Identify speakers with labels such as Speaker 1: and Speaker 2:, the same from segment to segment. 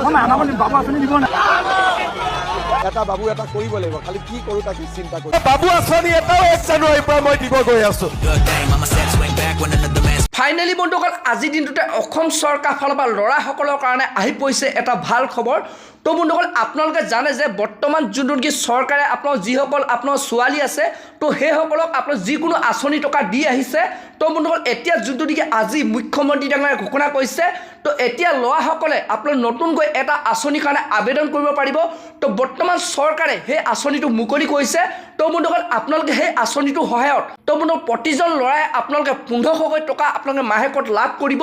Speaker 1: বাবু আঁচনি দিব না
Speaker 2: এটা বাবু এটা কৰিব লাগিব খালি কি কৰো তাকে চিন্তা কৰো
Speaker 3: বাবু আঁচনি এটাও 1 জানুৱাৰীৰ পৰা মই দিব গৈ আছো
Speaker 4: ফাইনেলি বন্ধুসকল আজিৰ দিনটোতে অসম চৰকাৰ ফালৰ পৰা ল'ৰাসকলৰ কাৰণে আহি পৰিছে এটা ভাল খবৰ তো বন্ধুসকল আপোনালোকে জানে যে বৰ্তমান যোনটো কি চৰকাৰে আপোনাৰ যিসকল আপোনাৰ ছোৱালী আছে তো সেইসকলক আপোনাৰ যিকোনো আঁচনি টকা দি আহিছে তো বন্ধুসকল এতিয়া যোনটো কি আজি মুখ্যমন্ত্ৰী ডাঙৰীয়াই ঘোষণা কৰিছে তো এতিয়া ল'ৰাসকলে আপোনাৰ নতুনকৈ এটা আঁচনিৰ কাৰণে আবেদন কৰিব পাৰিব তো বৰ্তমান চৰকাৰে সেই আঁচনিটো মুকলি কৰিছে তো বন্ধুসকল আপোনালোকে সেই আঁচনিটোৰ সহায়ত তো বন্ধুসকল প্ৰতিজন ল'ৰাই আপোনালোকে 1500 টকা আপোনালোকে মাহেকত লাভ কৰিব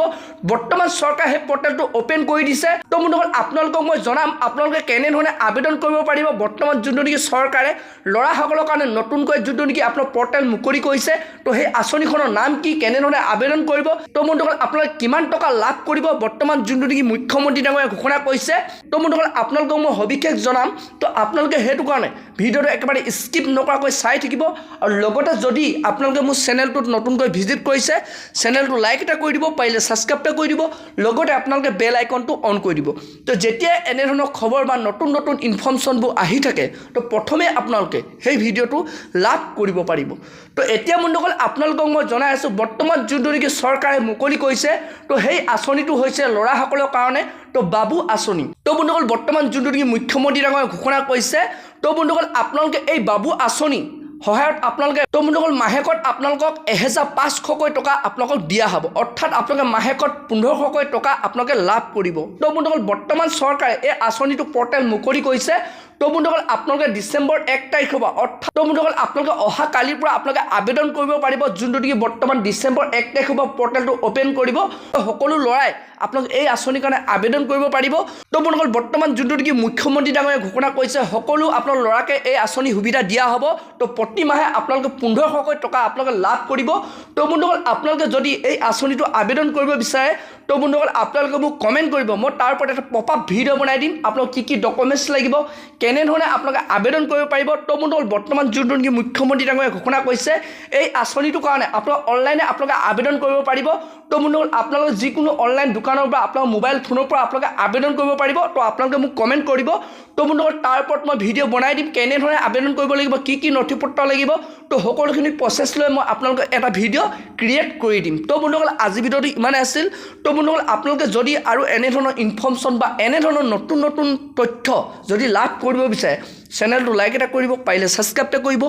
Speaker 4: বৰ্তমান চৰকাৰে সেই পৰ্টেলটো ওপেন কৰি দিছে তো বন্ধুসকল আপোনালোকক মই জনাম আপোনালোকে কেনেধৰণে আবেদন কৰিব পাৰিব বৰ্তমান যোনটো নেকি চৰকাৰে ল'ৰাসকলৰ কাৰণে নতুনকৈ যোনটো নেকি আপোনাৰ পৰ্টেল মুকলি কৰিছে তো সেই আঁচনিখনৰ নাম কি কেনেধৰণে আবেদন কৰিব তো বন্ধুসকল আপোনালোকে কিমান টকা লাভ কৰিব বৰ্তমান যোনটো নেকি মুখ্যমন্ত্ৰী ডাঙৰীয়াই ঘোষণা কৰিছে তো বন্ধুসকল আপোনালোকক মই সবিশেষ জনাম তো আপোনালোকে সেইটো কাৰণে ভিডিঅ'টো একেবাৰে স্কিপ নকৰাকৈ চাই থাকিব আৰু লগতে যদি আপোনালোকে মোৰ চেনেলটোত নতুনকৈ ভিজিট কৰিছে চেনেলটো লাইক এটা কৰি দিব পাৰিলে ছাবস্ক্ৰাইব এটা কৰি দিব লগতে আপোনালোকে বেল আইকনটো অন কৰি দিব তো যেতিয়া এনেধৰণৰ খবৰ বা নতুন নতুন ইনফৰমেশ্যনবোৰ আহি থাকে তো প্ৰথমে আপোনালোকে সেই ভিডিঅ'টো লাভ কৰিব পাৰিব তো এতিয়া বন্ধুসকল আপোনালোকক মই জনাই আছোঁ বৰ্তমান যোনটো নেকি চৰকাৰে মুকলি কৰিছে তো সেই আঁচনিটো হৈছে ল'ৰাসকলৰ কাৰণে তো বাবু আঁচনি তো বন্ধুসকল বৰ্তমান যোনটো নেকি মুখ্যমন্ত্ৰী ডাঙৰীয়াই ঘোষণা কৰিছে তো বন্ধুসকল আপোনালোকে এই বাবু আঁচনি সহায়ত আপোনালোকে তো বন্ধুসকল মাহেকত আপোনালোকক 1500 টকা আপোনালোকক দিয়া হ'ব অৰ্থাৎ আপোনালোকে মাহেকত 1500 টকা আপোনালোকে লাভ কৰিব তো বন্ধুসকল বৰ্তমান চৰকাৰে এই আঁচনিটো পৰ্টেল মুকলি কৰিছে তো বন্ধুসকল আপোনালোকে ডিচেম্বৰ 1 তাৰিখৰ পৰা অৰ্থাৎ তো বন্ধুসকল আপোনালোকে অহা কালিৰ পৰা আপোনালোকে আবেদন কৰিব পাৰিব যোনটো নেকি বৰ্তমান ডিচেম্বৰ 1 তাৰিখৰ পৰা পৰ্টেলটো ওপেন কৰিব সকলো ল'ৰাই আপোনালোকে এই আঁচনিৰ কাৰণে আবেদন কৰিব পাৰিব তো বন্ধুসকল বৰ্তমান যোনটো নেকি মুখ্যমন্ত্ৰী ডাঙৰীয়াই ঘোষণা কৰিছে সকলো আপোনাৰ ল'ৰাকে এই আঁচনি সুবিধা দিয়া হ'ব তো প্ৰতি মাহে আপোনালোকে 1500 টকা আপোনালোকে লাভ কৰিব তো বন্ধুসকল আপোনালোকে যদি এই আঁচনিটো আবেদন কৰিব বিচাৰে তো বন্ধুসকল আপোনালোকে মোক কমেণ্ট কৰিব মই তাৰ ওপৰত এটা পপ আপ ভিডিঅ' বনাই দিম আপোনালোক কি ডকুমেণ্টছ লাগিব কেনেধৰণে আপোনালোকে আবেদন কৰিব পাৰিব তো বন্ধুসকল বৰ্তমান যোনটো নেকি মুখ্যমন্ত্ৰী ডাঙৰীয়াই ঘোষণা কৰিছে এই আঁচনিটোৰ কাৰণে আপোনালোকে অনলাইনে আপোনালোকে আবেদন কৰিব পাৰিব তো বন্ধুসকল আপোনালোকে যিকোনো অনলাইন দোকানৰ পৰা আপোনালোকৰ মোবাইল ফোনৰ পৰা আপোনালোকে আবেদন কৰিব পাৰিব তো আপোনালোকে মোক কমেণ্ট কৰিব তো বন্ধুসকল তাৰ ওপৰত মই ভিডিঅ' বনাই দিম কেনেধৰণে আবেদন কৰিব লাগিব কি নথিপত্ৰ লাগিব তো সকলোখিনি প্ৰচেছ লৈ মই আপোনালোকক এটা ভিডিঅ' ক্ৰিয়েট কৰি দিম তো বন্ধুসকল আজি ভিডিঅ'টো ইমানে আছিল তো বন্ধুসকল আপোনালোকে যদি আৰু এনেধৰণৰ ইনফৰমেশ্যন বা এনেধৰণৰ নতুন নতুন তথ্য যদি লাভ কৰিব বিচাৰে চেনেলটো লাইক এটা কৰিব পাৰিলে ছাবস্ক্ৰাইব এটা কৰিব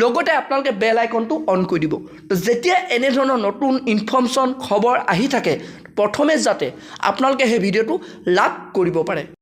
Speaker 4: লগতে আপোনালোকে বেল আইকনটো অন কৰি দিব তো যেতিয়া এনেধৰণৰ নতুন ইনফৰমেশ্যন খবৰ আহি থাকে প্ৰথমে যাতে আপোনালোকে সেই ভিডিঅ'টো লাভ কৰিব পাৰে